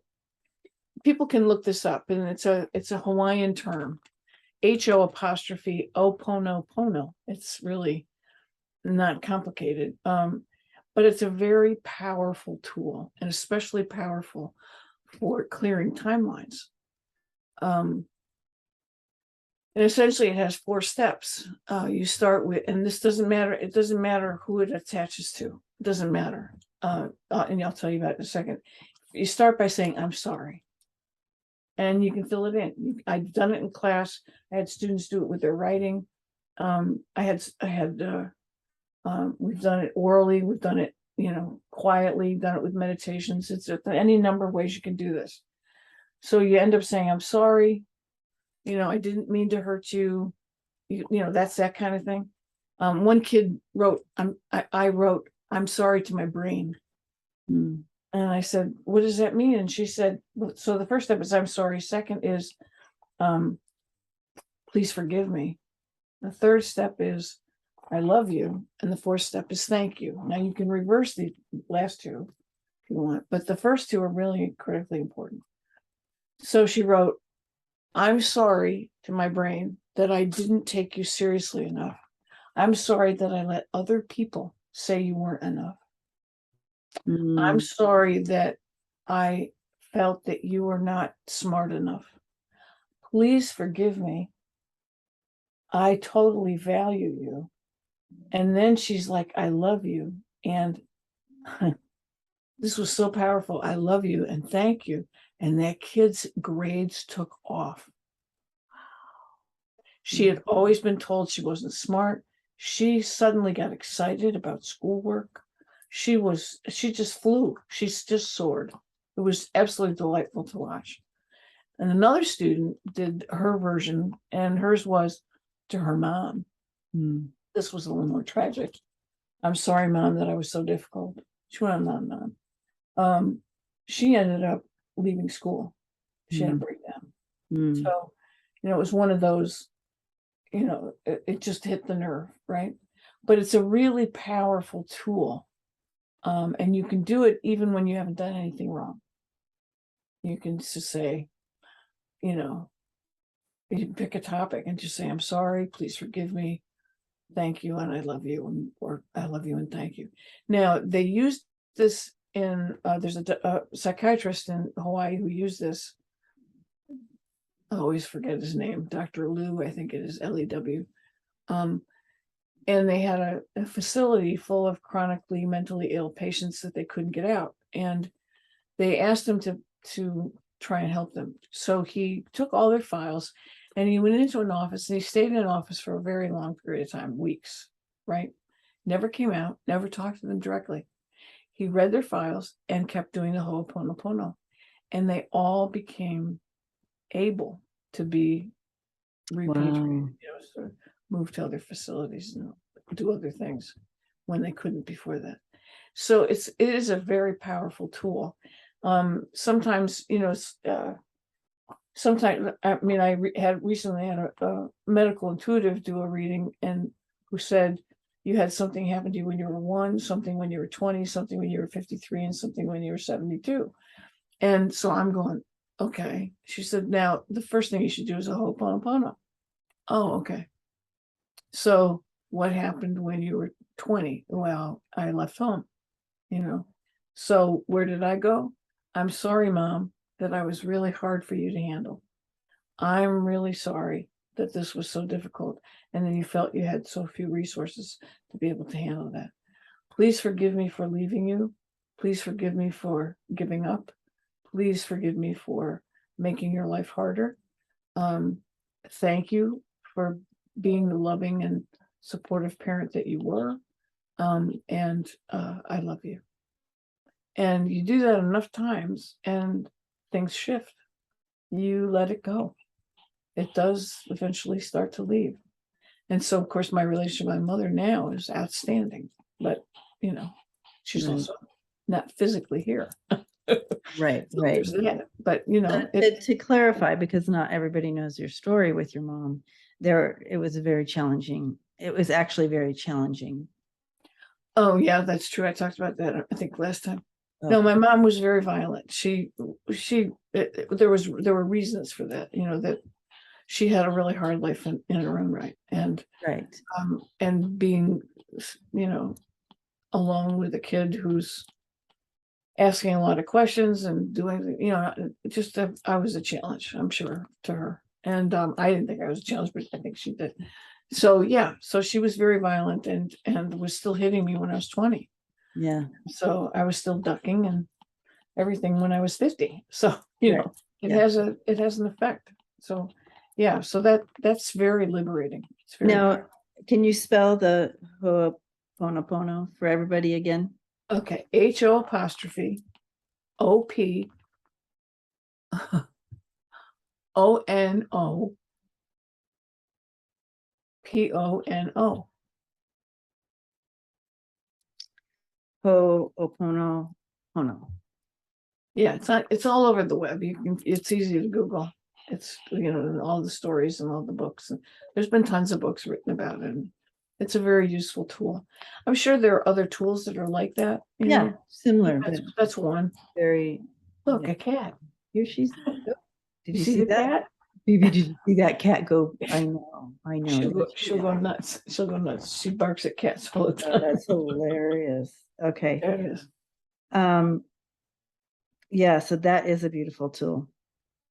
people can look this up, and it's a Hawaiian term, Ho''O'. It's really not complicated. But it's a very powerful tool, and especially powerful for clearing timelines. And essentially it has 4 steps. You start with, and this doesn't matter. It doesn't matter who it attaches to. It doesn't matter. And I'll tell you about it in a second. You start by saying, I'm sorry. And you can fill it in. I've done it in class. I had students do it with their writing. We've done it orally. We've done it, quietly, done it with meditations. It's any number of ways you can do this. So you end up saying, I'm sorry. I didn't mean to hurt you. That's that kind of thing. One kid wrote, I wrote, I'm sorry to my brain. And I said, what does that mean? And she said, so the first step is, I'm sorry. Second is, please forgive me. The third step is, I love you. And the fourth step is, thank you. Now you can reverse the last 2 if you want, but the first 2 are really critically important. So she wrote, I'm sorry to my brain that I didn't take you seriously enough. I'm sorry that I let other people say you weren't enough. I'm sorry that I felt that you were not smart enough. Please forgive me. I totally value you. And then she's like, I love you. And this was so powerful. I love you and thank you. And that kid's grades took off. She had always been told she wasn't smart. She suddenly got excited about schoolwork. She just flew. She's just soared. It was absolutely delightful to watch. And another student did her version, and hers was to her mom. This was a little more tragic. I'm sorry, Mom, that I was so difficult. She went on. She ended up leaving school. She had a breakdown. So, it was one of those, it just hit the nerve, right? But it's a really powerful tool. And you can do it even when you haven't done anything wrong. You can just say, you can pick a topic and just say, I'm sorry, please forgive me, thank you, and I love you, or I love you and thank you. Now, they used this in, there's a psychiatrist in Hawaii who used this. I always forget his name, Dr. Lew, I think it is, Lew. And they had a facility full of chronically mentally ill patients that they couldn't get out. And they asked him to try and help them. So he took all their files and he went into an office, and he stayed in an office for a very long period of time, weeks, right? Never came out, never talked to them directly. He read their files and kept doing the Ho'oponopono. And they all became able to be repatriated, so move to other facilities and do other things when they couldn't before that. So it is a very powerful tool. Sometimes, sometimes, I mean, I recently had a medical intuitive do a reading, and who said you had something happen to you when you were 1, something when you were 20, something when you were 53, and something when you were 72. And so I'm going, okay. She said, now the first thing you should do is a Ho'oponopono. Oh, okay. So what happened when you were 20? Well, I left home, So where did I go? I'm sorry, Mom, that I was really hard for you to handle. I'm really sorry that this was so difficult, and then you felt you had so few resources to be able to handle that. Please forgive me for leaving you. Please forgive me for giving up. Please forgive me for making your life harder. Thank you for being the loving and supportive parent that you were. And I love you. And you do that enough times and things shift. You let it go. It does eventually start to leave. And so, of course, my relationship with my mother now is outstanding. But, you know, she's Right. also not physically here. Right, So right. there's that. But, you know, To clarify, because not everybody knows your story with your mom, it was very challenging. It was actually very challenging. oh, yeah, that's true. I talked about that, I think, last time. Oh. No, my mom was very violent. There were reasons for that, you know, that she had a really hard life in her own right. And Right. and being, you know, alone with a kid who's asking a lot of questions and doing, you know, just I was a challenge, I'm sure, to her. And I didn't think I was a challenge, but I think she did. So yeah, so she was very violent and was still hitting me when I was 20. Yeah. So I was still ducking and everything when I was 50. So, you Right. know, it Yeah. has an effect. So yeah, so that's very liberating. It's very Now, can you spell the Ho'oponopono for everybody again? okay. HO' OP ONO PONO. Ho'oponopono. Yeah, it's all over the web. It's easy to Google. It's, you know, all the stories and all the books. And there's been tons of books written about it. And it's a very useful tool. I'm sure there are other tools that are like that. You Yeah, know? similar, That's, but that's one. very. Look, Yeah. a cat. Here she's. Did You you see see the that? cat? Baby, did you see that cat go? I know. She'll go nuts. She'll go nuts. She barks at cats all the Oh, time. that's hilarious. Okay. There it is. Yeah, so that is a beautiful tool.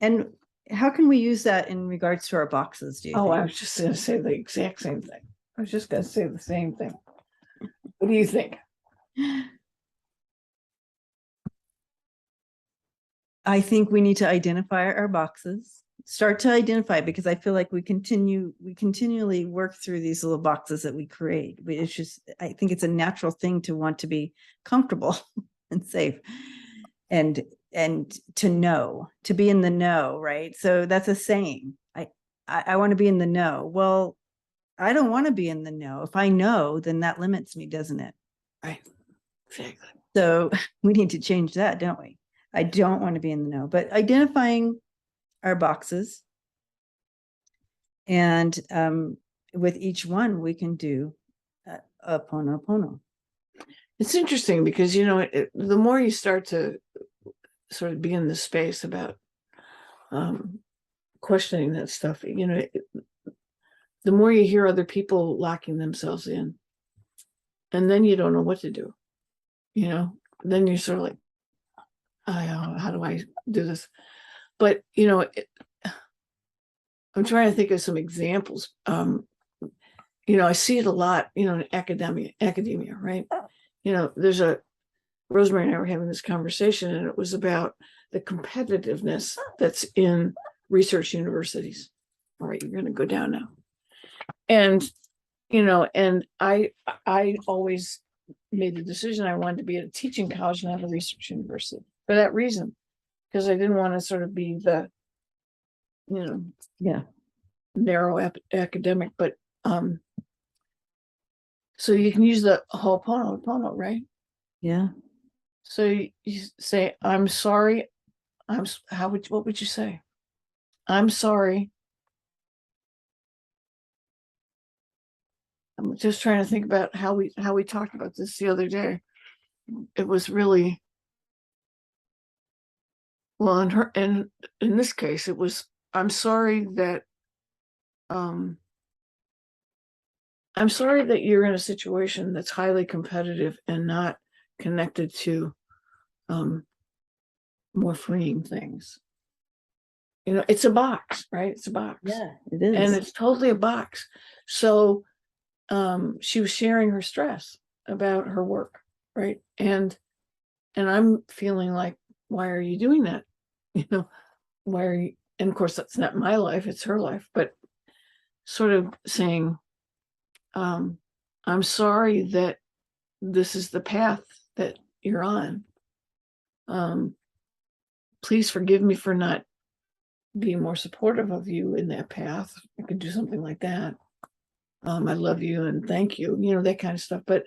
And how can we use that in regards to our boxes, do you Oh, I think? was just going to say the exact same thing. I was just going to say the same thing. What do you think? I think we need to identify our boxes. Start to identify, because I feel like we continually work through these little boxes that we create. It's just, I think it's a natural thing to want to be comfortable and safe, and to be in the know, right? So that's a saying. I want to be in the know. Well, I don't want to be in the know. If I know, then that limits me, doesn't it? Right. Exactly. So we need to change that, don't we? I don't want to be in the know, but identifying our boxes, and with each one we can do a Ho'oponopono. It's interesting because, you know, the more you start to sort of be in the space about questioning that stuff, you know, the more you hear other people locking themselves in, and then you don't know what to do, you know, then you're sort of like, how do I do this? But, you know, I'm trying to think of some examples. You know, I see it a lot, you know, in academia, right? You know, Rosemary and I were having this conversation, and it was about the competitiveness that's in research universities. All right, you're going to go down now. And, you know, and I always made the decision I wanted to be at a teaching college, not a research university, for that reason, because I didn't want to sort of be the, you know, Yeah. narrow academic, but so you can use the Ho'oponopono, right? Yeah. So you say, I'm sorry. What would you say? I'm sorry. I'm just trying to think about how we talked about this the other day. It was really, well, in this case, it was, I'm sorry that you're in a situation that's highly competitive and not connected to more freeing things. You know, it's a box, right? It's a box. Yeah, it is. And it's totally a box. So she was sharing her stress about her work, right? And I'm feeling like, why are you doing that? You know, why are you? And of course, that's not my life, it's her life. But sort of saying, I'm sorry that this is the path that you're on. Please forgive me for not being more supportive of you in that path. I could do something like that. I love you and thank you, that kind of stuff. But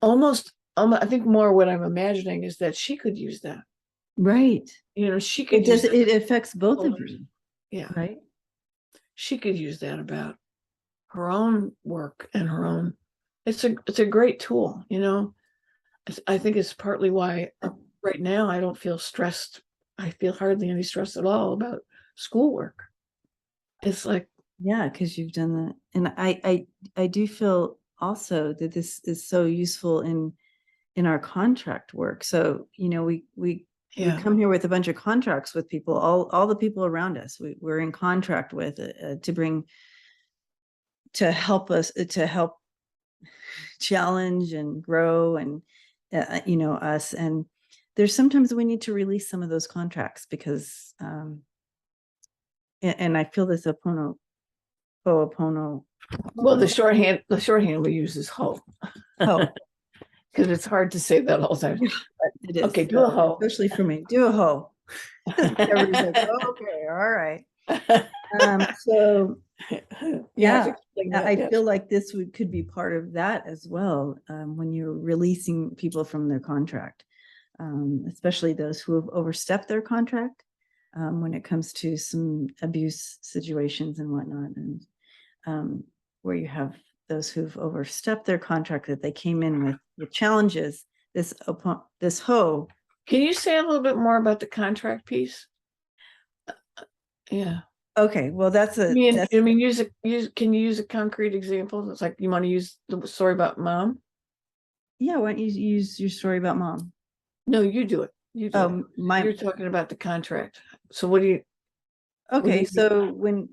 almost, I think more what I'm imagining is that she could use that. Right. She could it affects both of you. Yeah. Right. She could use that about her own work and her own. It's a great tool, I think it's partly why right now I don't feel stressed. I feel hardly any stress at all about schoolwork. It's like, yeah, because you've done that. And I do feel also that this is so useful in our contract work. So, we come here with a bunch of contracts with people, all the people around us, we're in contract with to help us, to help challenge and grow and, us. And there's sometimes we need to release some of those contracts because, and I feel this Opono. Well, the shorthand we use is ho. Oh, because it's hard to say that all the time. it is. Okay, do a ho. Especially for me. Do a ho. Everybody's like, oh, okay, all right. So yeah, I feel like this could be part of that as well. When you're releasing people from their contract, especially those who have overstepped their contract, when it comes to some abuse situations and whatnot, and where you have those who've overstepped their contract, that they came in with challenges. This ho. Can you say a little bit more about the contract piece? Yeah. Okay, well, can you use a concrete example? It's like, you want to use the story about mom? Yeah, why don't you use your story about mom? No, you do it. You're talking about the contract. So what do you? Okay, so when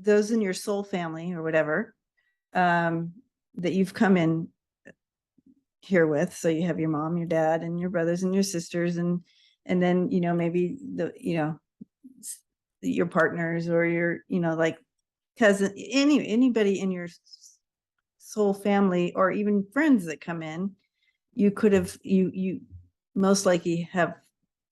those in your soul family or whatever, that you've come in here with, so you have your mom, your dad, and your brothers and your sisters, and then maybe your partners or your like cousin, anybody in your soul family, or even friends that come in, you could have you most likely have,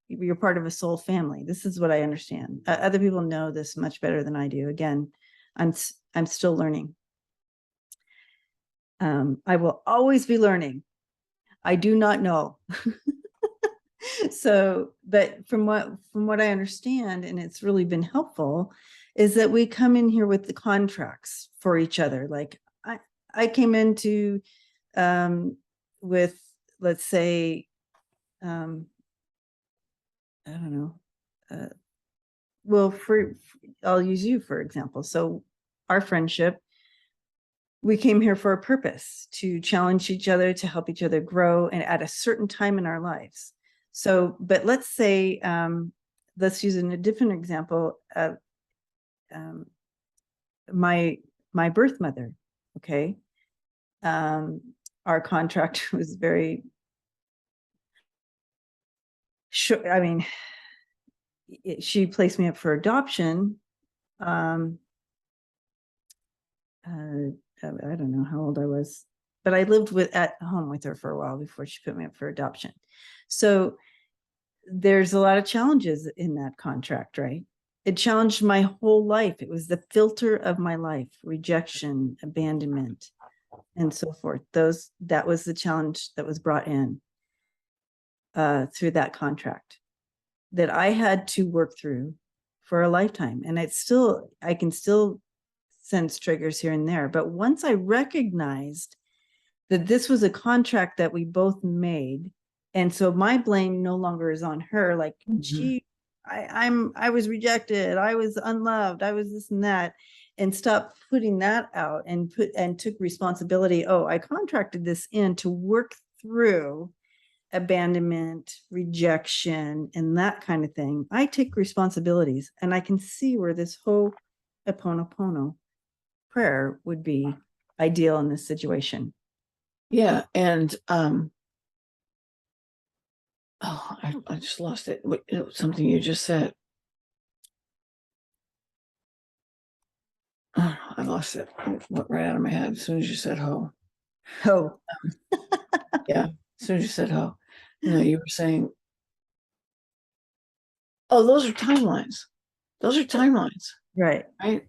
you're part of a soul family. This is what I understand. Other people know this much better than I do. Again, I'm still learning. I will always be learning. I do not know. So, but from what I understand, and it's really been helpful, is that we come in here with the contracts for each other. Like I came into with, let's say, I don't know. Well, I'll use you for example. So our friendship, we came here for a purpose, to challenge each other, to help each other grow, and at a certain time in our lives. So, but let's say, let's use a different example of my birth mother. Okay. Our contract was very sure. I mean, she placed me up for adoption. I don't know how old I was, but I lived at home with her for a while before she put me up for adoption. So there's a lot of challenges in that contract, right? It challenged my whole life. It was the filter of my life: rejection, abandonment, and so forth. That was the challenge that was brought in through that contract that I had to work through for a lifetime. And I can still sense triggers here and there. But once I recognized that this was a contract that we both made, and so my blame no longer is on her, like I was rejected, I was unloved, I was this and that, and stop putting that out and took responsibility. Oh, I contracted this in to work through abandonment, rejection, and that kind of thing. I take responsibilities, and I can see where this whole Ho'oponopono prayer would be ideal in this situation. Yeah, and I just lost it. Something you just said. Oh, I lost it. It went right out of my head as soon as you said ho. Oh, Yeah, as soon as you said ho. No, you were saying, oh, those are timelines. Those are timelines, right, right?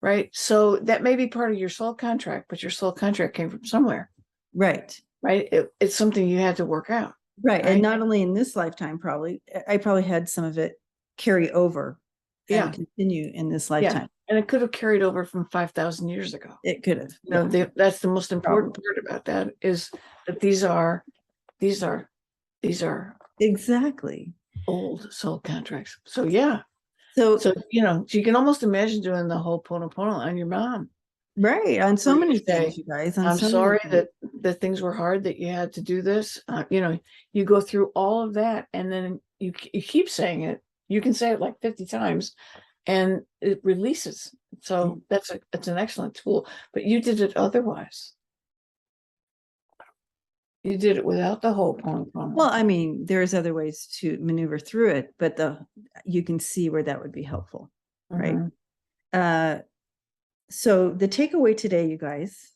Right. So that may be part of your soul contract, but your soul contract came from somewhere, right, right? It's something you had to work out. right. And Right? not only in this lifetime, probably, I probably had some of it carry over Yeah. and continue in this Yeah. lifetime. And it could have carried over from 5,000 years ago. It could have. You know, that's the most important part about that, is that these are Exactly. old soul contracts. So yeah. So, So, you know, you can almost imagine doing the whole Pono on your mom. right, on so Where many you say, things, you guys, on I'm so many sorry things. that things were hard, that you had to do this. You know, you go through all of that, and then you keep saying it. You can say it like 50 times, and it releases. So it's an excellent tool. But you did it otherwise. You did it without the whole Pono. Well, I mean, there's other ways to maneuver through it, but you can see where that would be helpful, right? Mhm. So the takeaway today, you guys,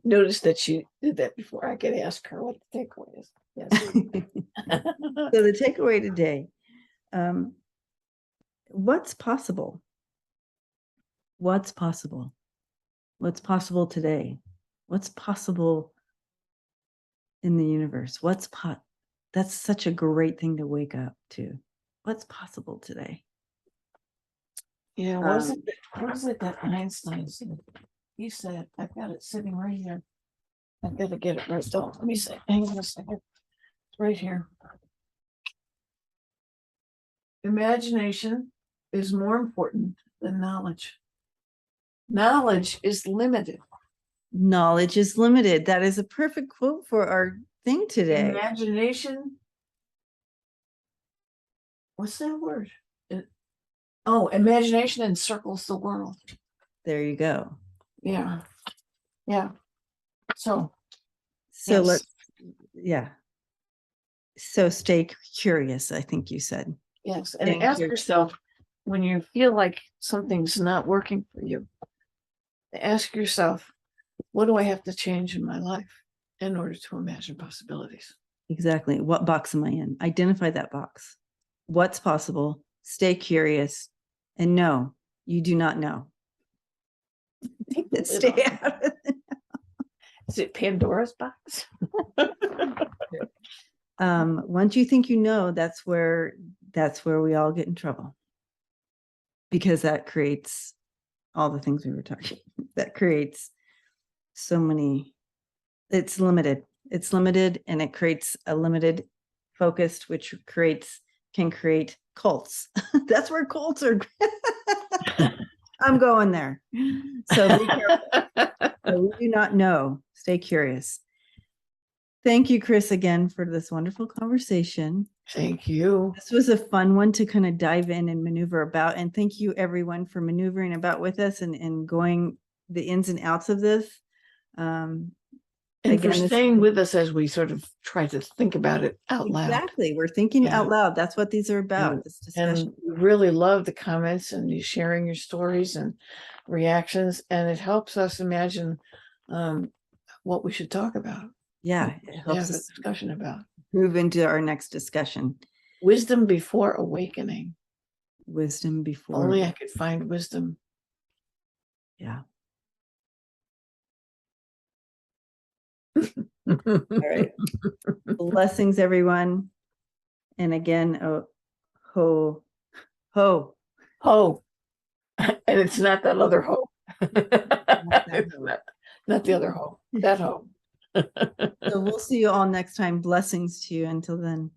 Notice that she did that before I could ask her what the takeaway is. Yes. so the takeaway today, what's possible? What's possible? What's possible today? What's possible in the universe? That's such a great thing to wake up to. What's possible today? Yeah, was it that Einstein said? He said, I've got it sitting right here. I've got to get it right. Don't let me say, hang on a second. It's right here. Imagination is more important than knowledge. Knowledge is limited. Knowledge is limited. That is a perfect quote for our thing today. Imagination. What's that word? Imagination encircles the world. There you go. Yeah. Yeah. So yes. So stay curious, I think you said. Yes. And ask yourself, when you feel like something's not working for you, ask yourself, what do I have to change in my life in order to imagine possibilities? Exactly. What box am I in? Identify that box. What's possible? Stay curious. And no, you do not know. Stay out of it. Is it Pandora's box? Once you think you know, that's where we all get in trouble. Because that creates all the things we were talking about. That creates so many, it's limited, and it creates a limited focused, which can create cults. That's where cults are. I'm going there. So be careful. So we do not know. Stay curious. Thank you, Chrys, again for this wonderful conversation. Thank you. This was a fun one to kind of dive in and maneuver about. And thank you, everyone, for maneuvering about with us and going the ins and outs of this. And again, for staying with us as we sort of try to think about it out loud. Exactly. We're thinking out loud. That's what these are about. This discussion. And we really love the comments and you sharing your stories and reactions. And it helps us imagine what we should talk about. Yeah, it helps us discussion about. Move into our next discussion. Wisdom before awakening. Wisdom before. Only I could find wisdom. Yeah. All right. Blessings, everyone. And again, ho. And it's not that other ho. Not the other ho. That ho. So we'll see you all next time. Blessings to you until then.